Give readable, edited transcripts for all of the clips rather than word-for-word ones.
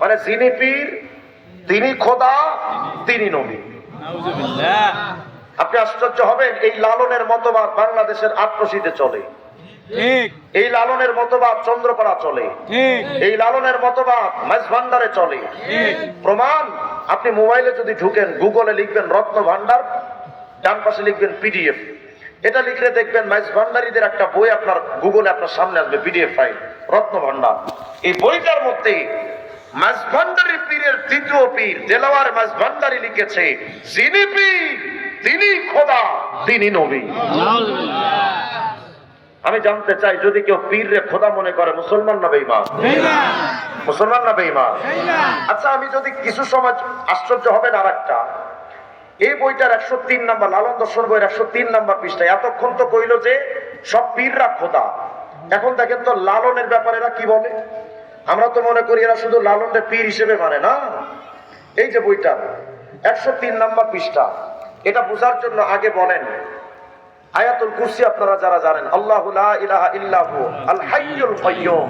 মানে যিনি পীর তিনি খোদা, তিনি নবী। আপনি আশ্চর্য হবেন, এই লালনের মতবাদ বাংলাদেশের আটরশিতে চলে, এই লালনের মতবাদ চন্দ্রপাড়া চলে, এই লালনের মতবাদ মাঝভান্ডারে চলে। প্রমাণ, আপনি মোবাইলে যদি ঢুকেন, গুগলে লিখবেন রত্ন ভান্ডার, ডান পাশে লিখবেন পিডিএফ, এটা লিখলে দেখবেন মাঝভান্ডারীদের একটা বই আপনার গুগলে আপনার সামনে আসবে, পিডিএফ ফাইল, রত্ন ভান্ডার। এই বইটার মধ্যে মাঝভান্ডারী পীরের দ্বিতীয় পীর দেলাওয়ার মাঝভান্ডারী লিখেছে, যিনি পীর তিনি খোদা, তিনি নবী। আমি জানতে চাই, যদি কেউ পীর রে খোদা মনে করে, মুসলমান না বেঈমান? মুসলমান না বেঈমান? আচ্ছা, আমি যদি কিছু সময়, আশ্চর্য হবেন আর একটা, এই বইটার 103 নম্বর, লালন দর্শন বইয়ের 103 নম্বর পৃষ্ঠায় এতক্ষণ তো কইল যে সব পীররা খোদা। এখন দেখেন তো লালনের ব্যাপারে এরা কি বলে। আমরা তো মনে করি এরা শুধু লালনের পীর হিসেবে মানে না। এই যে বইটা 103 নম্বর পৃষ্ঠা, এটা বোঝার জন্য আগে বলেন আয়াতুল কুরসি আপনারা যারা জানেন, আল্লাহু লা ইলাহা ইল্লাহু আল হাইয়ুল কাইয়্যুম,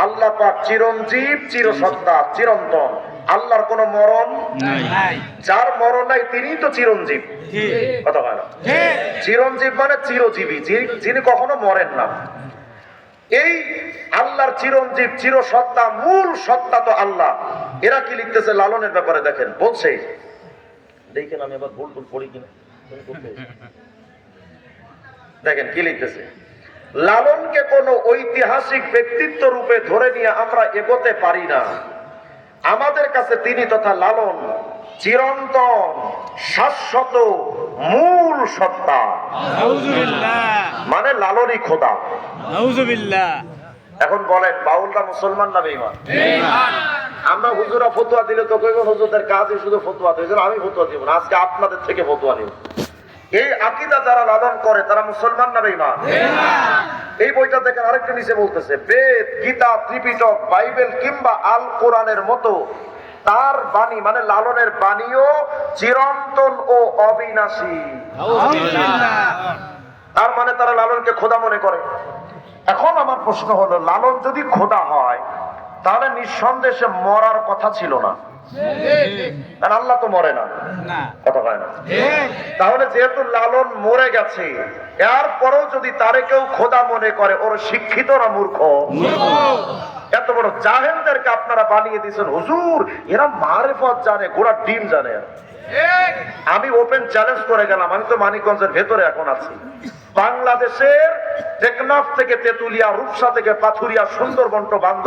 আল্লাহ পাক চিরঞ্জীব, চিরসত্তা, চিরন্তন। আল্লাহর কোনো মরণ নাই, যার মরণ নাই তিনিই তো চিরঞ্জীব। কথা হয় না? চিরঞ্জীব মানে চিরজীবী, যিনি কখনো মরেন না। এই আল্লাহর চিরঞ্জীব, চিরসত্তা, মূল সত্তা তো আল্লাহ। এরা কি লিখতেছে লালনের ব্যাপারে দেখেন, বলছে, দেখেন আমি আবার ভুল পড়ি কিনা, দেখেন কি লিখতেছে, লালনকে কোন ঐতিহাসিক ব্যক্তিত্ব রূপে ধরে নিয়ে আমরা এগোতে পারি না। আমাদের কাছে তিনি তথা লালন চিরন্তন, শাশ্বত, মূল সত্তা। মানে লালনই খোদা। এখন বলেন, বাউলরা মুসলমান না বেঈমান? আমরা হুজুরা ফতোয়া দিলে তো কইবেন হুজুরদের কাজই শুধু ফতোয়া দিয়েছেন, আমি ফতোয়া দিব না, আজকে আপনাদের থেকে ফতোয়া নিব। এই আকীদা যারা লালন করে তারা মুসলমান না বেঈমান? এই বইটা দেখেন আরেকটা নিচে বলতেছে, বেদ, গীতা, ত্রিপিটক, বাইবেল কিংবা আল কোরআনের মতো তার বাণী, মানে লালনের বাণীও চিরন্তন ও অবিনাশী। তার মানে তারা লালনকে খোদা মনে করে। এখন আমার প্রশ্ন হলো, লালন যদি খোদা হয় তাহলে নিঃসন্দেহে মরার কথা ছিল না, কারণ আল্লাহ তো মরে না। কথা হয় না? তাহলে যেহেতু লালন মরে গেছে, এরপরেও যদি তারে কেউ খোদা মনে করে, ওর শিক্ষিত না মূর্খ? এত বড় জাহেলদেরকে আপনারা বানিয়ে দিয়েছেন হুজুর, এরা মারিফত জানে, ঘোড়ার ডিম জানে। আমি ওপেন চ্যালেঞ্জ করে গেলাম, আমি তো মানিকগঞ্জের ভেতরে এখন আছি, বাংলাদেশের টেকনাফ থেকে তেতুলিয়া, রূপসা থেকে পাথুরিয়া, সুন্দরবন, বান্দর